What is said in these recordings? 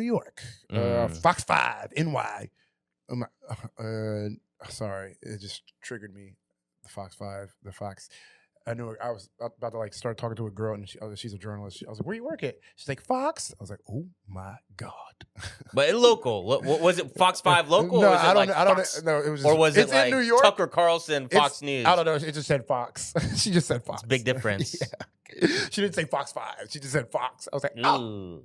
New York. Fox 5, NY. Sorry, it just triggered me. The Fox 5, the Fox. I knew I was about to like start talking to a girl, and she's a journalist. I was like, "Where you work at?" She's like, "Fox." I was like, "Oh my god!" But it local. What was it? Fox 5 local? No, or was it I don't. like I don't. Fox? No, it was. Just, or was it it's like in New York? Tucker Carlson, Fox News? I don't know. It just said Fox. She just said Fox. It's a big difference. Yeah. She didn't say Fox 5. She just said Fox. I was like, oh. Ooh.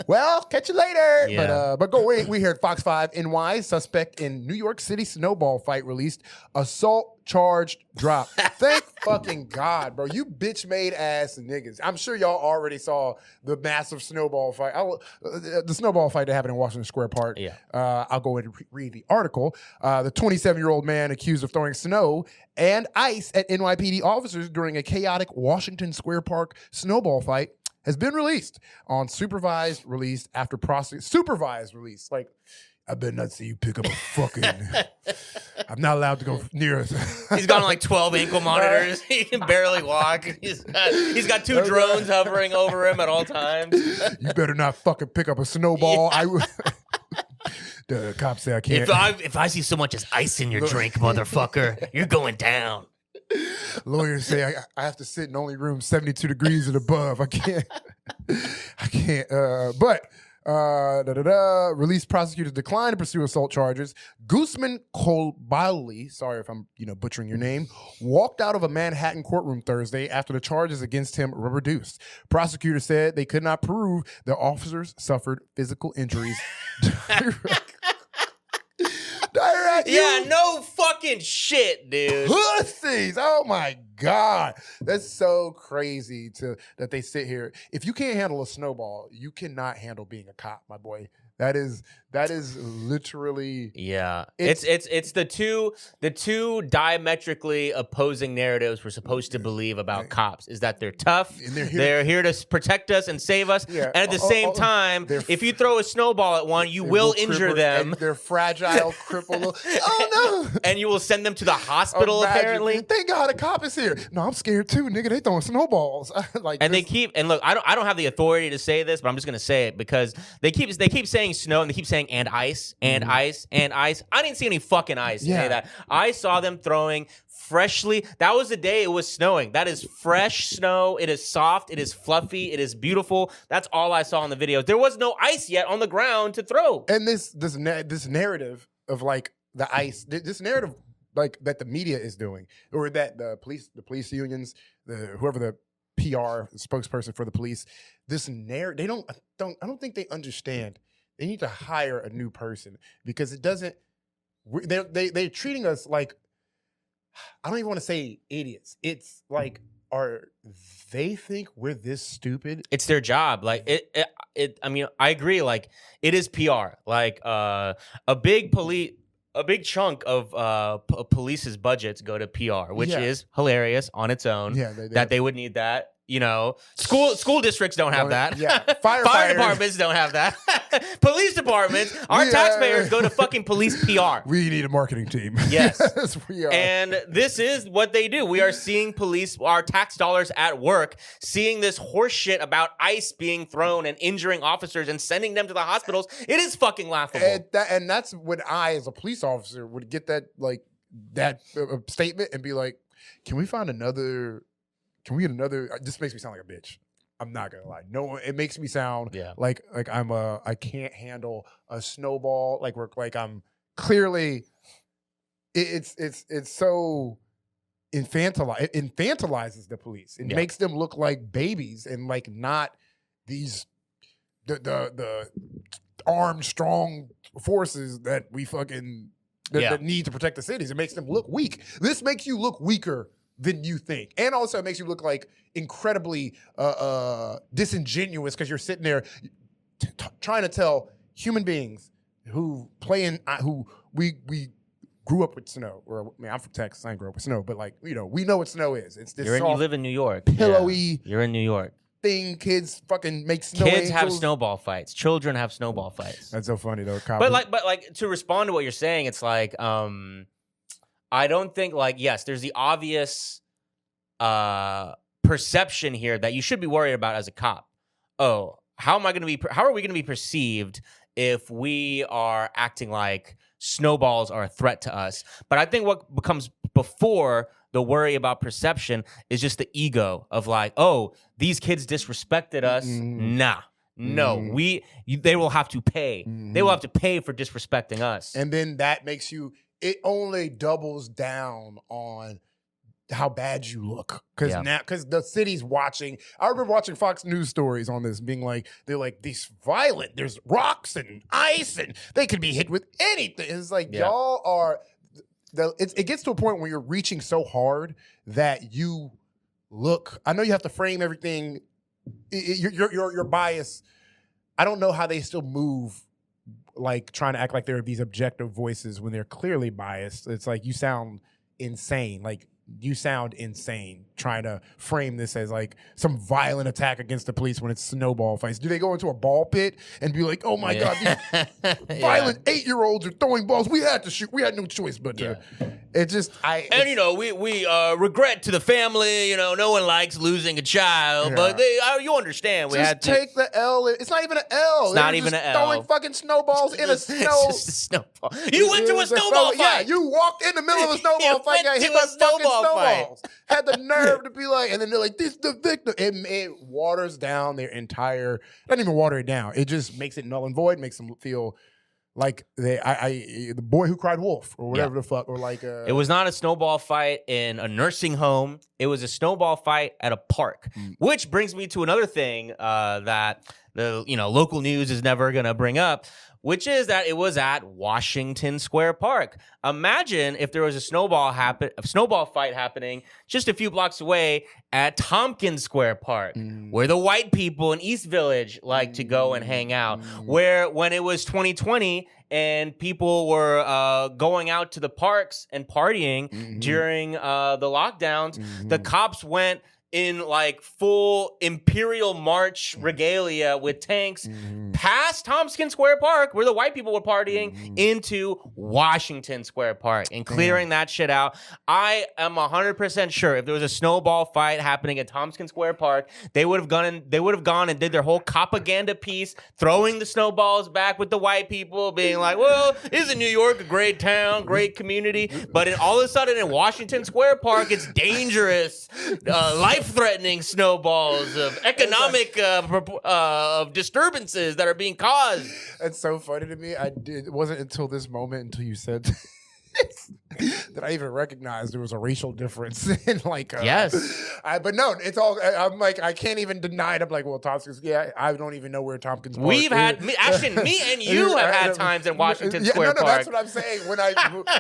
Well, catch you later. Yeah. But go wait. We here at Fox 5 NY. Suspect in New York City snowball fight released. Assault charge dropped. Thank fucking God, bro. You bitch made ass niggas. I'm sure y'all already saw the massive snowball fight. The snowball fight that happened in Washington Square Park. Yeah. I'll go ahead and read the article. The 27-year-old man accused of throwing snow and ice at NYPD officers during a chaotic Washington Square Park snowball fight has been released on supervised release after supervised release. Like, I better not see you pick up a fucking. I'm not allowed to go near us. He's got on like 12 ankle monitors. He can barely walk. He's got 2 drones hovering over him at all times. You better not fucking pick up a snowball. Yeah. The cops say I can't. If I see so much as ice in your drink, motherfucker, you're going down. Lawyers say I have to sit in only room 72 degrees and above. I can't. Released prosecutors declined to pursue assault charges. Guzman Colbali, sorry if I'm butchering your name, walked out of a Manhattan courtroom Thursday after the charges against him were reduced. Prosecutors said they could not prove the officers suffered physical injuries. Yeah, no fucking shit, dude. Pussies. Oh my God. That's so crazy that they sit here. If you can't handle a snowball, you cannot handle being a cop, my boy. That is literally. Yeah. It's the two diametrically opposing narratives we're supposed to believe about cops is that they're tough, and they're here to protect us and save us. Yeah. And at the same time, if you throw a snowball at one, you will injure them. They're fragile, crippled. Oh no. And you will send them to the hospital, apparently. Thank God a cop is here. No, I'm scared too, nigga. They throwing snowballs. Look, I don't have the authority to say this, but I'm just gonna say it because they keep saying snow and they keep saying and ice and ice and ice. I didn't see any fucking ice. Yeah. Say that. I saw them throwing freshly. That was the day it was snowing. That is fresh snow. It is soft. It is fluffy. It is beautiful. That's all I saw in the videos. There was no ice yet on the ground to throw. And this narrative of like the ice, this narrative like that the media is doing, or that the police unions, whoever the PR spokesperson for the police, this narrative, I don't think they understand. They need to hire a new person because it doesn't. They're treating us like, I don't even want to say idiots. It's like, they think we're this stupid? It's their job. Like I mean, I agree. Like it is PR. Like a big chunk of police's budgets go to PR, which is hilarious on its own. Yeah, they would need that. School districts don't have that. Yeah, fire departments don't have that. Police departments, our taxpayers go to fucking police PR. We need a marketing team. Yes, we are. And this is what they do. We are seeing our tax dollars at work, seeing this horse shit about ice being thrown and injuring officers and sending them to the hospitals. It is fucking laughable. And that's when I, as a police officer, would get that statement and be like, "Can we find another? Can we get another?" This makes me sound like a bitch. I'm not gonna lie. No, it makes me sound like I can't handle a snowball. Like I'm clearly. It's so it infantilizes the police. It makes them look like babies and like not these the armed, strong forces that we fucking that need to protect the cities. It makes them look weak. This makes you look weaker than you think. And also it makes you look like incredibly disingenuous because you're sitting there trying to tell human beings who we grew up with snow. Or I mean, I'm from Texas, I ain't grew up with snow, but like, we know what snow is. It's this you live in New York. Pillowy. Yeah. You're in New York. Thing kids fucking make snow Kids angels. have snowball fights. Children have snowball fights. That's so funny though. But like to respond to what you're saying, it's like I don't think yes, there's the obvious perception here that you should be worried about as a cop. Oh, how are we going to be perceived if we are acting like snowballs are a threat to us? But I think what becomes before the worry about perception is just the ego of like, oh, these kids disrespected us. Nah. No, they will have to pay. They will have to pay for disrespecting us. And then that makes it only doubles down on how bad you look. Because the city's watching. I remember watching Fox News stories on this, being like, they're like, this violent, there's rocks and ice, and they could be hit with anything. It's like, y'all are, it gets to a point where you're reaching so hard that you look, I know you have to frame everything, your bias. I don't know how they still move, like trying to act like there are these objective voices when they're clearly biased. It's like, you sound insane. Like, you sound insane trying to frame this as like some violent attack against the police when it's snowball fights. Do they go into a ball pit and be like, oh my God, these violent 8-year-olds are throwing balls. We had to shoot. We had no choice but to. It just, we regret to the family, no one likes losing a child, but you understand. We had to take the L. It's not even an L. It's not even an L. Throwing fucking snowballs in a snow. It's just a snowball. You went to a snowball fight. Yeah, you walked in the middle of a snowball fight, got hit by fucking snowballs. Had the nerve to be like, and then they're like, this is the victim. It waters down their entire, doesn't even water it down. It just makes it null and void, makes them feel like the boy who cried wolf or whatever the fuck, or like it was not a snowball fight in a nursing home. It was a snowball fight at a park, which brings me to another thing that the local news is never gonna bring up, which is that it was at Washington Square Park. Imagine if there was a snowball fight happening just a few blocks away at Tompkins Square Park, where the white people in East Village like to go and hang out. Where when it was 2020 and people were going out to the parks and partying during the lockdowns, the cops went in like full Imperial March regalia with tanks past Tompkins Square Park, where the white people were partying, into Washington Square Park and clearing that shit out. I am 100% sure if there was a snowball fight happening at Tompkins Square Park, they would have gone and did their whole propaganda piece, throwing the snowballs back with the white people, being like, well, isn't New York a great town, great community? But all of a sudden in Washington Square Park, it's dangerous, life-threatening snowballs of economic of disturbances that are being caused. It's so funny to me. It wasn't until this moment, until you said that I even recognized there was a racial difference in like yes. But no, it's all. I'm like, I can't even deny it. I'm like, well, Tompkins. Yeah, I don't even know where Tompkins Park is. We've had me and you have had times in Washington Square Park. That's what I'm saying.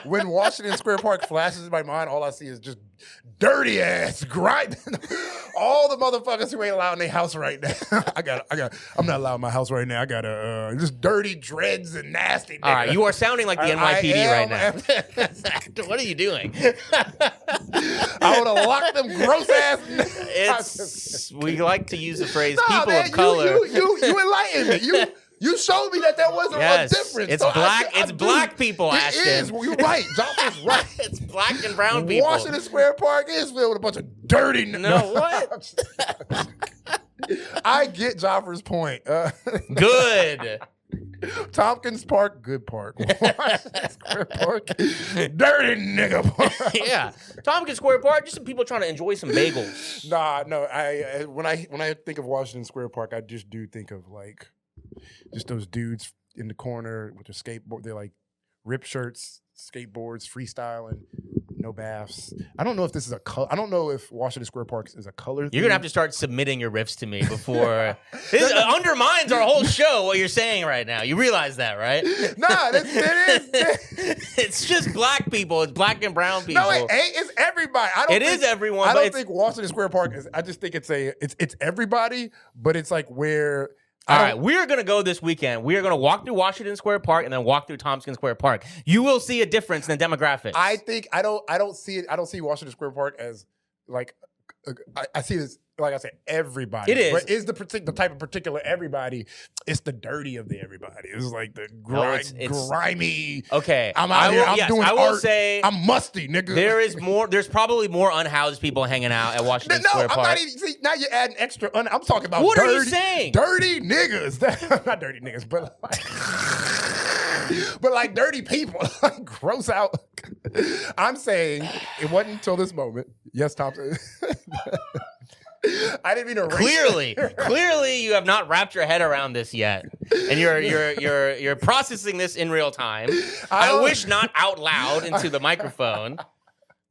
When Washington Square Park flashes in my mind, all I see is just dirty ass grinding. All the motherfuckers who ain't allowed in their house right now. I'm not allowed in my house right now. I got just dirty dreads and nasty. All right, you are sounding like the NYPD right now. What are you doing? I would have locked them gross ass. We like to use the phrase "people of color." You enlightened me. You showed me that wasn't a difference. It's it's black people, Ashton. It is. You're right. Joffrey's right. It's black and brown people. Washington Square Park is filled with a bunch of dirty. No, what? I get Joffrey's point. Good. Tompkins Park, good park. Washington Square Park, dirty nigga park. Yeah, Tompkins Square Park, just some people trying to enjoy some bagels. No. When I think of Washington Square Park, I just do think of like just those dudes in the corner with their skateboard. They're like ripped shirts, skateboards, freestyling. No baths. I don't know if this is a color. I don't know if Washington Square Park is a color thing. You're gonna have to start submitting your riffs to me before this undermines our whole show. What you're saying right now, you realize that, right? Nah, it is. It's just black people. It's black and brown people. No, it ain't. It's everybody. It is everyone. I don't think Washington Square Park is. I just think it's everybody, but it's like where. All right, we're going to go this weekend. We are going to walk through Washington Square Park and then walk through Tompkins Square Park. You will see a difference in the demographics. I think I don't see it. I don't see Washington Square Park as like I see this like I said, everybody. It is. But is the type of particular everybody? It's the dirty of the everybody. It's like the grimy. Okay, I'm out here. I'm doing I will art. say I'm musty, nigga. There's probably more unhoused people hanging out at Washington Square Park. I'm not even. See, now you're adding extra. I'm talking about. What dirty, are you saying? Dirty niggas. Not dirty niggas, but like dirty people, like gross out. I'm saying it wasn't until this moment. Yes, Thompson. I didn't mean to Clearly, you have not wrapped your head around this yet, and you're processing this in real time. I wish not out loud into the microphone.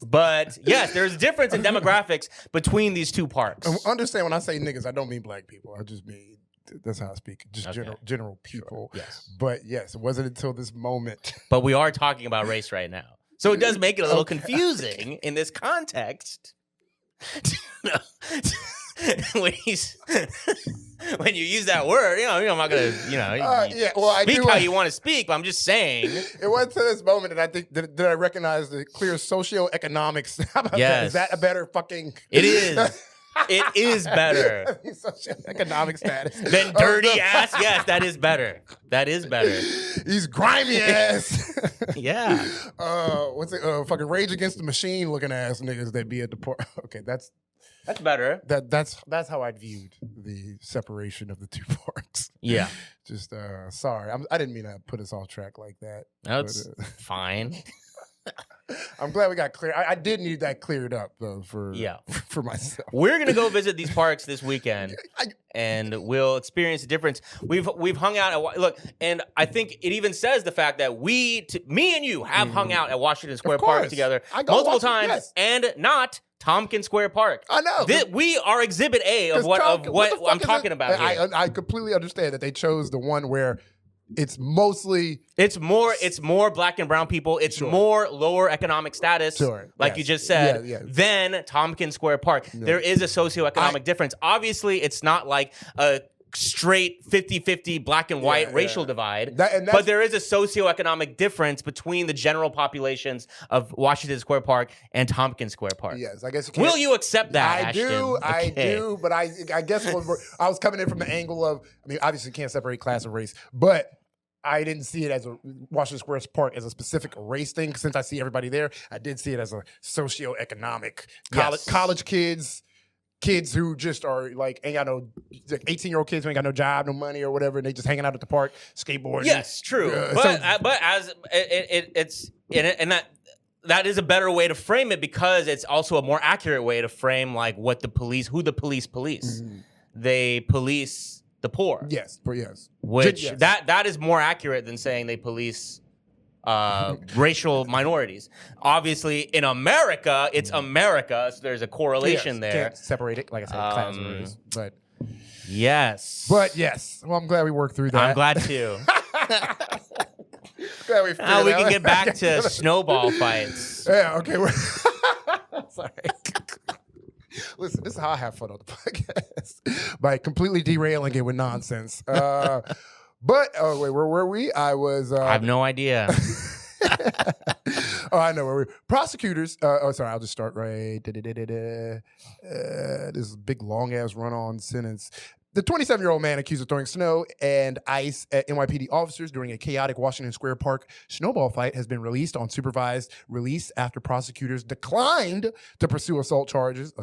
But yes, there's a difference in demographics between these two parks. Understand when I say niggas, I don't mean black people. I just mean that's how I speak. Just general people. Sure. Yes. But yes, it wasn't until this moment. But we are talking about race right now, so it does make it a little confusing in this context. when you use that word, I'm not gonna, speak how you want to speak. But I'm just saying, it wasn't to this moment that I think that I recognize the clear socioeconomics. How about that? Is that a better fucking? It is. It is better. Socioeconomic status. Than dirty ass. Yes, that is better. That is better. He's grimy ass. Yeah. What's it? Fucking Rage Against the Machine looking ass niggas that be at the park. Okay, that's better. That's how I viewed the separation of the two parks. Yeah. Just sorry, I didn't mean to put us off track like that. That's fine. I'm glad we got clear. I did need that cleared up though for myself. We're gonna go visit these parks this weekend, and we'll experience the difference. We've hung out at and I think it even says the fact that me and you have hung out at Washington Square Park together multiple times, and not Tompkins Square Park. I know. We are Exhibit A of what I'm talking about here. I completely understand that they chose the one where it's more black and brown people. It's more lower economic status, you just said, than Tompkins Square Park. No. There is a socioeconomic difference. Obviously, it's not like a straight 50-50 black and white racial divide, but there is a socioeconomic difference between the general populations of Washington Square Park and Tompkins Square Park. Yes, I guess. Will you accept that? I do, but I guess I was coming in from the angle of, obviously you can't separate class and race, but I didn't see it as a Washington Square Park as a specific race thing. Since I see everybody there, I did see it as a socioeconomic college kids who just are like ain't got no 18-year-old kids who ain't got no job, no money or whatever, and they just hanging out at the park skateboarding. Yes, true. But as it's that is a better way to frame it, because it's also a more accurate way to frame like who the police police. Mm-hmm. They police the poor. Yes. Which that is more accurate than saying they police racial minorities. Obviously, in America, it's America, so there's a correlation there. Can't separate it, like I said, class and race. But yes. Well, I'm glad we worked through that. I'm glad too. Glad we now we can get back to snowball fights. Yeah. Okay. Sorry. Listen, this is how I have fun on the podcast, by completely derailing it with nonsense. But wait, where were we? I have no idea. I know where we were. Prosecutors. Sorry, I'll just start right. This is a big long ass run on sentence. The 27-year-old man accused of throwing snow and ice at NYPD officers during a chaotic Washington Square Park snowball fight has been released on supervised release after prosecutors declined to pursue assault charges.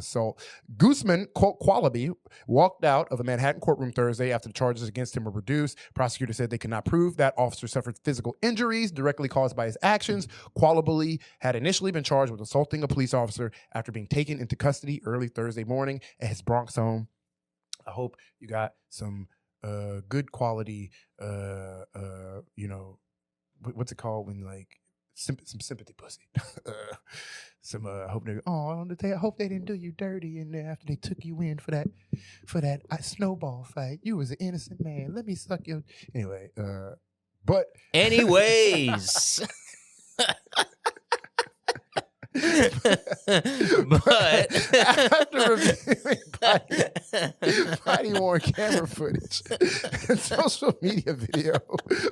Guzman Qualaby walked out of a Manhattan courtroom Thursday after the charges against him were reduced. Prosecutors said they could not prove that officer suffered physical injuries directly caused by his actions. Qualaby had initially been charged with assaulting a police officer after being taken into custody early Thursday morning at his Bronx home. I hope you got some good quality, what's it called when like some sympathy pussy. I hope they didn't do you dirty in there after they took you in for that snowball fight. You was an innocent man. Let me suck your anyway. But anyways. But after reviewing body-worn camera footage and social media video,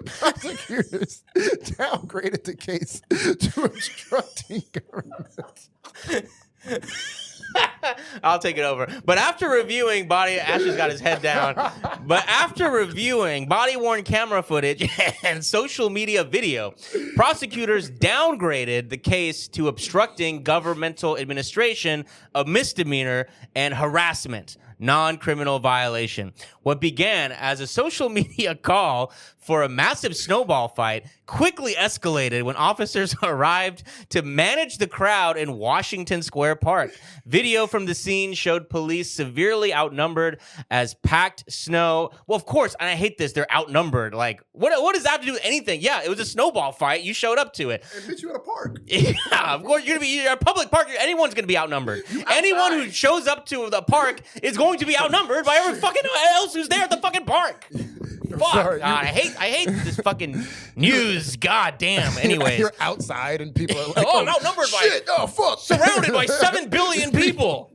prosecutors downgraded the case to obstructing government. I'll take it over. But after reviewing Ashley's got his head down. But after reviewing body-worn camera footage and social media video, prosecutors downgraded the case to obstructing governmental administration, a misdemeanor, and harassment, non-criminal violation. What began as a social media call for a massive snowball fight quickly escalated when officers arrived to manage the crowd in Washington Square Park. Video from the scene showed police severely outnumbered as packed snow. Well, of course, and I hate this, they're outnumbered. Like, what does that have to do with anything? Yeah, it was a snowball fight. You showed up to it. And bitch, you at a park. Yeah, of course, you're a public park. Anyone's going to be outnumbered. Anyone who shows up to the park is going to be outnumbered by every fucking else who's there at the fucking park. Fuck. Sorry, God, I hate this fucking news. God damn. Anyways. You're outside and people are like, oh, I'm outnumbered shit, oh, fuck. Surrounded by 7 billion people.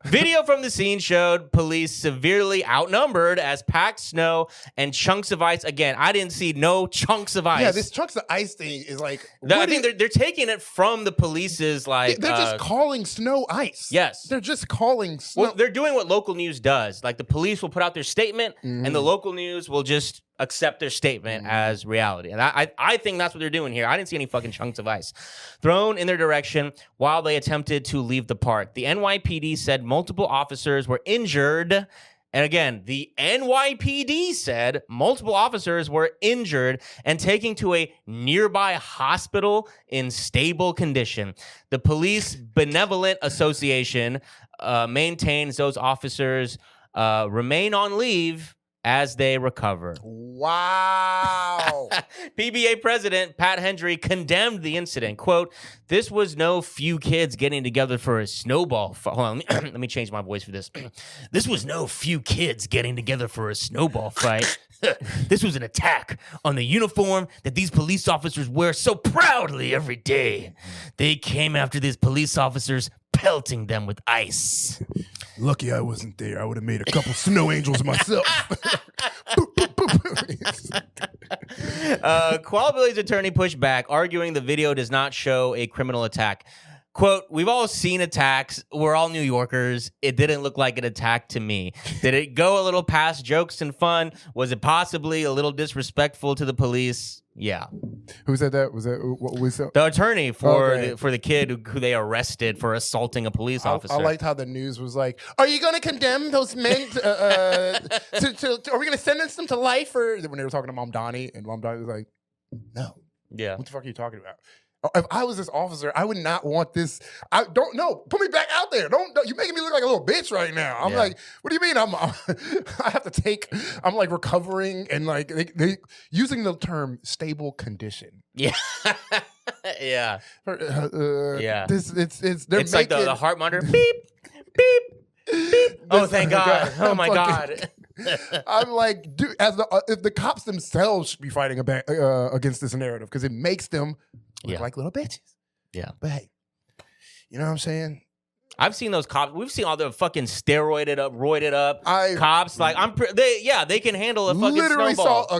Video from the scene showed police severely outnumbered as packed snow and chunks of ice. Again, I didn't see no chunks of ice. Yeah, this chunks of ice thing is like... I think they're taking it from the police's like... They're just calling snow ice. Yes. They're just calling snow... Well, they're doing what local news does. Like the police will put out their statement and the local news will just accept their statement as reality. And I think that's what they're doing here. I didn't see any fucking chunks of ice thrown in their direction while they attempted to leave the park. The NYPD said multiple officers were injured. And again, the NYPD said multiple officers were injured and taken to a nearby hospital in stable condition. The Police Benevolent Association maintains those officers remain on leave as they recover. Wow. PBA President Pat Hendry condemned the incident. Quote, "This was no few kids getting together for a snowball fight." Hold on, let me change my voice for this. This was no few kids getting together for a snowball fight. This was an attack on the uniform that these police officers wear so proudly every day. They came after these police officers, pelting them with ice. Lucky I wasn't there. I would have made a couple snow angels myself. Qualbilly's attorney pushed back, arguing the video does not show a criminal attack. Quote, "We've all seen attacks. We're all New Yorkers. It didn't look like an attack to me. Did it go a little past jokes and fun? Was it possibly a little disrespectful to the police? Yeah." Who said that? Was that what was that? The attorney for the kid who they arrested for assaulting a police officer. I liked how the news was like, "Are you going to condemn those men? Are we going to sentence them to life?" Or when they were talking to Mom Donnie, and Mom Donnie was like, "No, yeah, what the fuck are you talking about?" If I was this officer, I would not want this. I don't know. Put me back out there. Don't you're making me look like a little bitch right now. I'm like, what do you mean? I have to take. I'm like recovering and like they using the term stable condition. Yeah, yeah, yeah. It's like the heart monitor. Beep, beep, beep. Oh, thank God. Oh my God. I'm like, dude, if the cops themselves should be fighting against this narrative because it makes them look like little bitches. Yeah. But hey, you know what I'm saying? I've seen those cops. We've seen all the fucking roided up cops. Like they can handle a fucking literally snowball. saw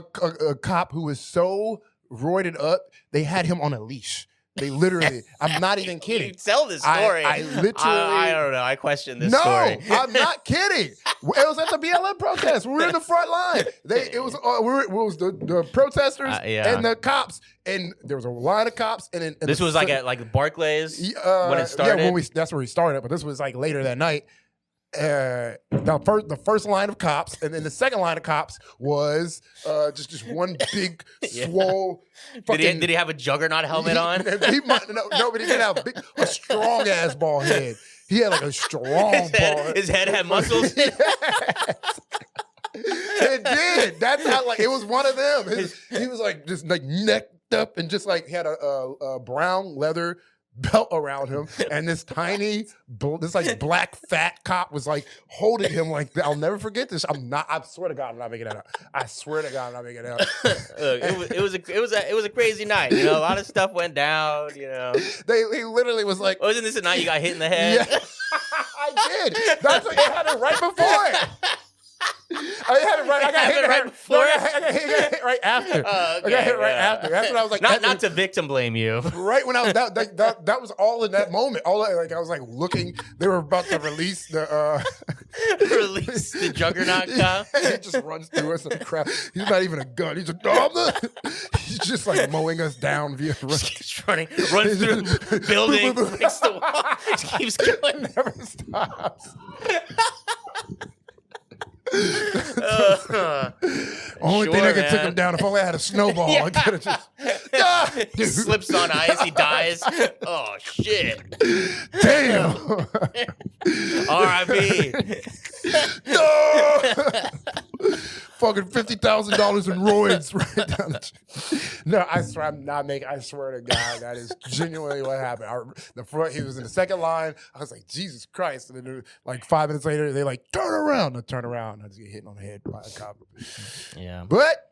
a cop who was so roided up, they had him on a leash. They literally, I'm not even kidding. You tell this story. I literally, I don't know. I question this story. No, I'm not kidding. It was at the BLM protest. We were in the front line. It was the protesters and the cops, and there was a line of cops. And this was like at Barclays when it started. Yeah, that's where we started. But this was like later that night. The first line of cops, and then the second line of cops was just one big swole. Did he have a juggernaut helmet on? No, but he didn't have a strong ass bald head. He had like a strong bald head. His head had muscles. Yes. It did. That's how like it was one of them. He was like just like necked up and just like he had a brown leather belt around him, and this tiny, like black fat cop was like holding him like that. I'll never forget this. I swear to God, I'm not making that up. I swear to God, I'm not making that up. Look, it was a crazy night. You know, a lot of stuff went down. You know, he literally was like, "Wasn't this the night you got hit in the head?" Yeah, I did. That's what you had it right before it. I had it right. I got hit right before. I got hit right after. I got hit right after. That's what I was like. Not to victim blame you. Right when I was that was all in that moment. All like I was like looking. They were about to release the release the juggernaut cop. He just runs through us in the crowd. He's not even a gun. He's he's just like mowing us down via just keeps running, runs through the building, next to the wall, just keeps going, never stops. Only thing that could take him down. If only I had a snowball, I could have just. He slips on ice. He dies. Oh shit! Damn. R.I.P. No. Fucking $50,000 in roids right down the. No, I swear I'm not making. I swear to God, that is genuinely what happened. He was in the second line. I was like, Jesus Christ! And then, like 5 minutes later, they like turn around. I turn around. I just get hit on the head by a cop. Yeah, but